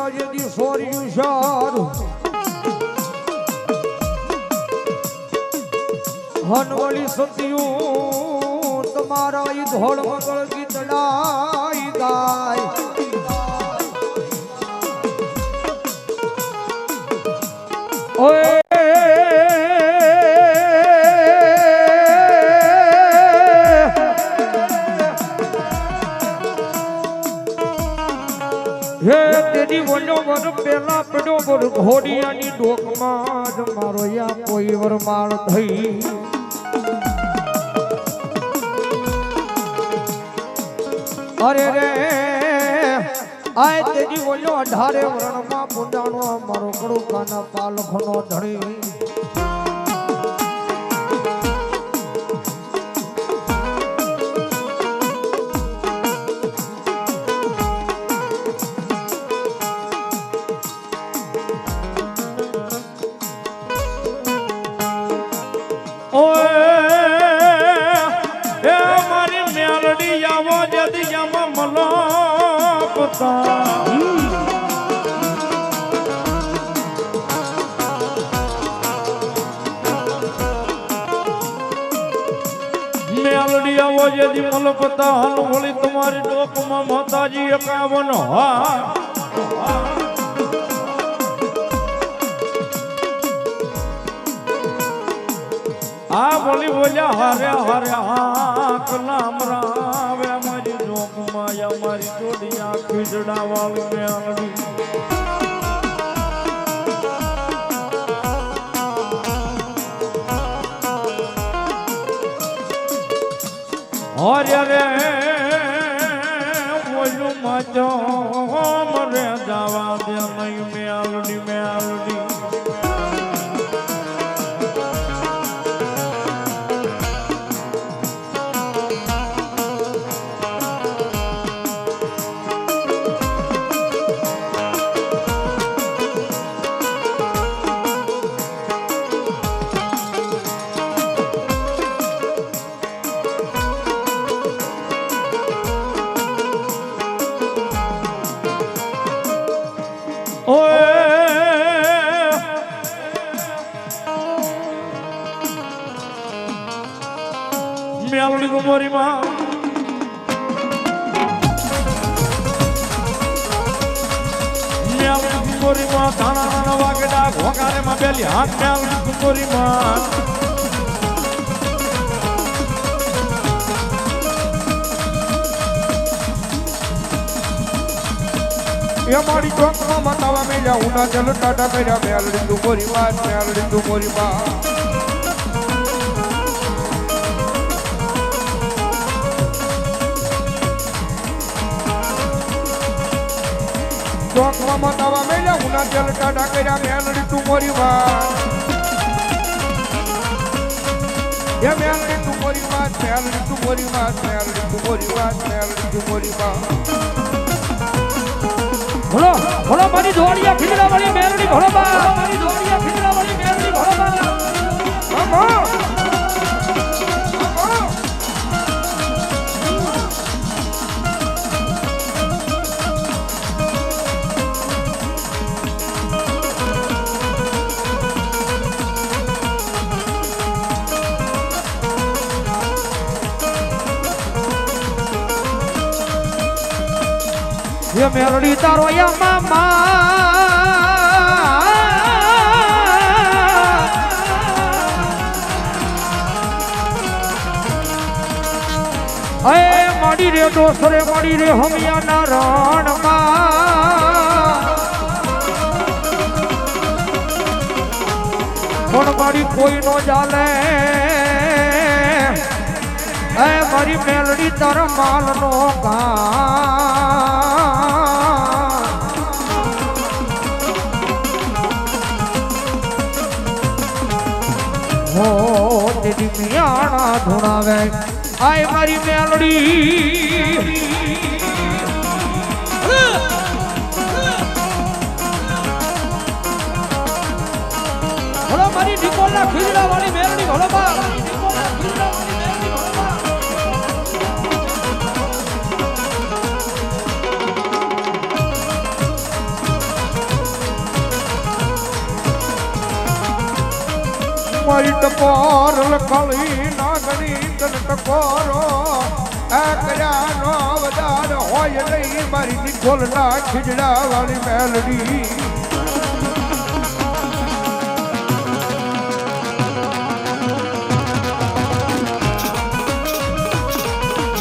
તમારા જેથી સોર્યું સારું હનવળી સત્યું તમારા ઈ ધોળ મગળ ગીતડાઈ ગાય ઓય હે તેની બોલ્યો વર પેલા પડ્યો વર ઘોડિયાની ડોકમાં જ મારો યા કોઈ વરમાળ થઈ અરે રે આય તેની બોલ્યો 18 વરણમાં બુંડાણો મારો કડુકાના પાલખનો ધણી મેલડી આવો જેથી મલપતા હલવળી તમારી ડોકમાં માતાજી 51 આ બોલી બોલ્યા હારે હારે હા કલામ રાવે મારી ડોકમાં મારી જોડિયા ખીજડા વાળી મેલડી અરે રે બોલું મજો મરે જવા દે નહીં મેલડી મેલડી મેલડી કુમારી માં મેલડી કુમારી માં ધાણા નાના વાગડા ઘોઘારે માં બેલી હાથ મેલડી કુમારી માં એ મારી ચોકમાં મતાવા મેલ્યા ઉના જલ ટાટા કર્યા મેલડી કુમારી માં ચોકમાં મતાવા મેલ્યા ઉના જલ ટાટા કર્યા મેલડી તું મોરી વાત એ મેલડી તું મોરી વાત મેલડી તું મોરી વાત મેલડી તું મોરી વાત મેલડી તું મોરી વાત ભલો ભલો મારી ધોળિયા ખીજડા વાળી મેલડી ભલો મારી ધોળિયા ખીજડા વાળી મેલડી ભલો મામા ये मेलडी तारो या मामा अरे माड़ी रे दोसरे माड़ी रे हमिया ना रण पण माड़ी कोई नो जाले ए मारी मेलडी तार माल नो का हो तेरी मियाणा धुणावे आय मारी मेलडी भलो मारी निकोला खीजड़ा वाली मेलडी भलो बा મારી ટપોર લખલી નાગણી તન ટકોરો આ કર્યા નો વધાર હોય નહીં મારી નિકોલના ખીજડા વાળી મેલડી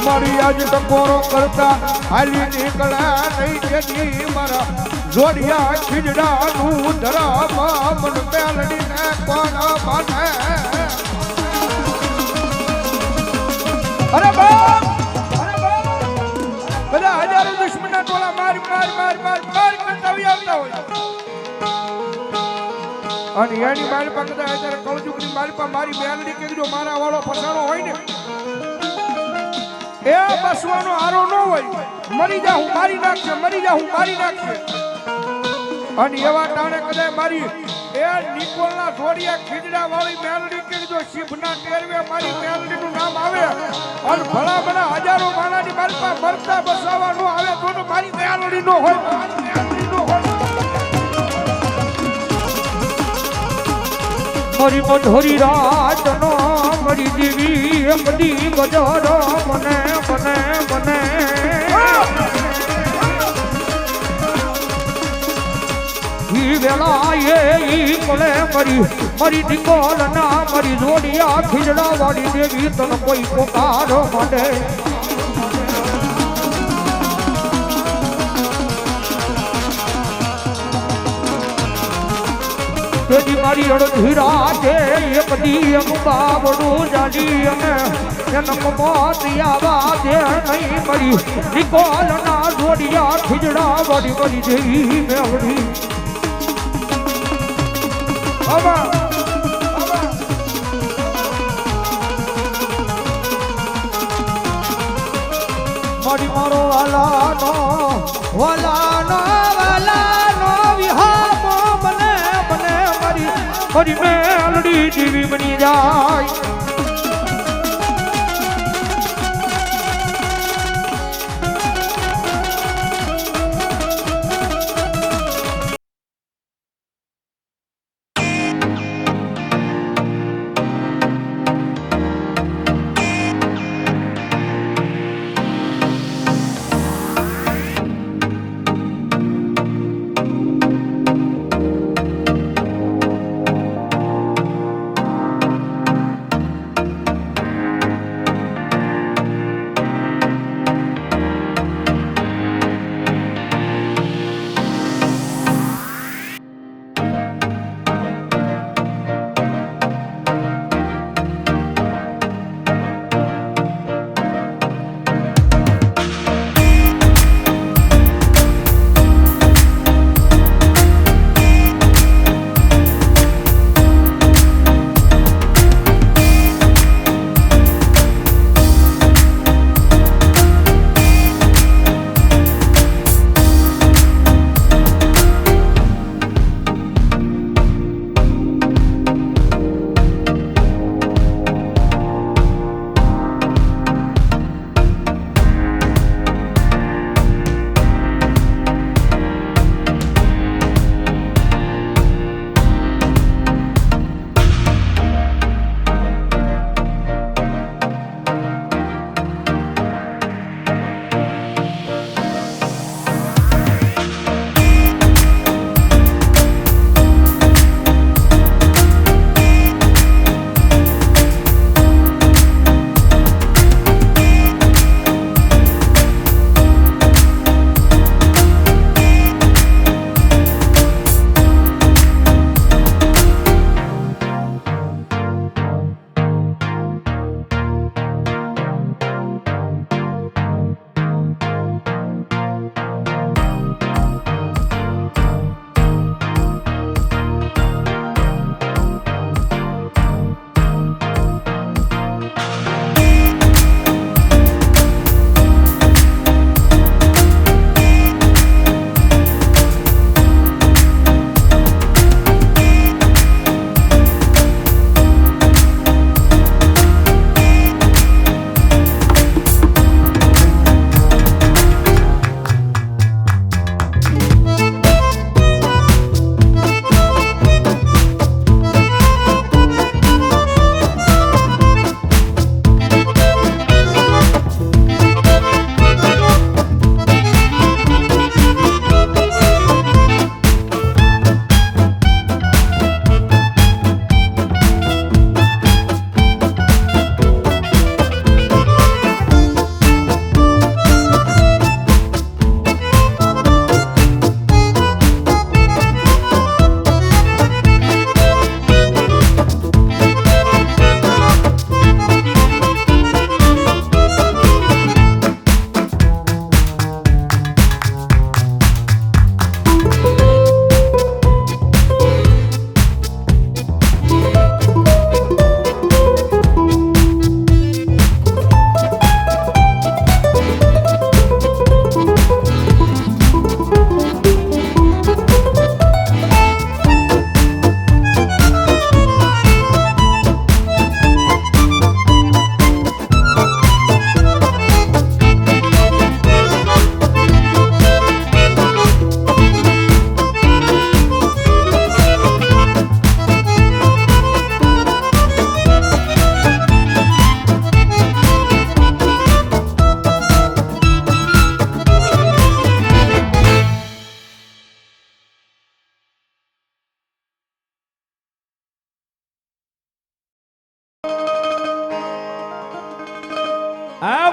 મારી આજ ટકોરો કરતા હાલી નીકળ્યા નહીં જેથી મારા જોડિયા ખીજડાનું ધરામાં મન મેલડીને કોણ માને અરે બાપ બધા હજારો દુશ્મનના ટોળા માર કરતા આવતા હોય અને એની માલપા કદાચ અત્યારે કળજુગની માલપા મારી મેલડી કે જો મારા વાળો ફસાણો હોય ને એ બસવાનો આરો ન હોય મરી જા હું મારી નાખશે મરી જા હું મારી નાખશે અને એવા ટાણે કદાચ મારી એ નિકોલના જોડિયા ખીજડા વાળી મેલડી કે જો શિવના ટેરવે મારી મેલડીનું નામ આવે અને ભલા ભલા હજારો માણાની માલપા મરતા બસાવા ન આવે તો મારી મેલડી નો હોય મારી મેલડી નો હોય મારી મધુરી રાતનો મારી દેવી એકડી ગજરો મને મને મને ઈ વેલા ઈ કોલે મારી નિકોલ ના મારી જોડિયા ખીજડા વાળી દેવી તન કોઈ પોકારો માટે તેજી મારી અડધીરા છે એક દી બાવડું જાડી અને જન્મ મોત આવા દે નહીં મરી નિકોલ ના જોડિયા ખીજડા વાળી મારી દેવી મેવડી મારી મારો વાલાનો વિહામો બને મારી મેલડી જીવી બની જાય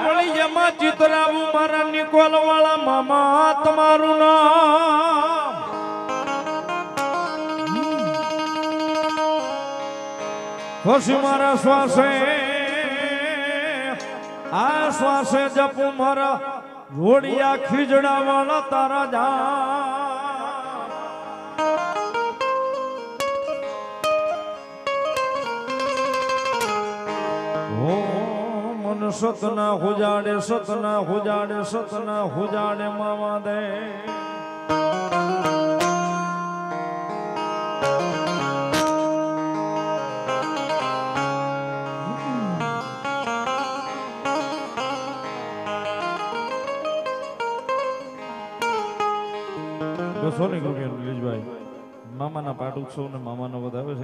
વળી એમાં ચિતરાવું મારા નિકોલ વાળા મામા તમારું નામ ખુશી મારા શ્વાસે આ શ્વાસે જપું મારા રોડિયા ખીજડા વાળા તારા જા મન સતના હુજાડે સતના હુજાડે સતના હુજાડે મામા દે સોની કૃપા નીલેશભાઈ મામાના પાટ ઉત્સવ ને મામાનો વધાવે છે.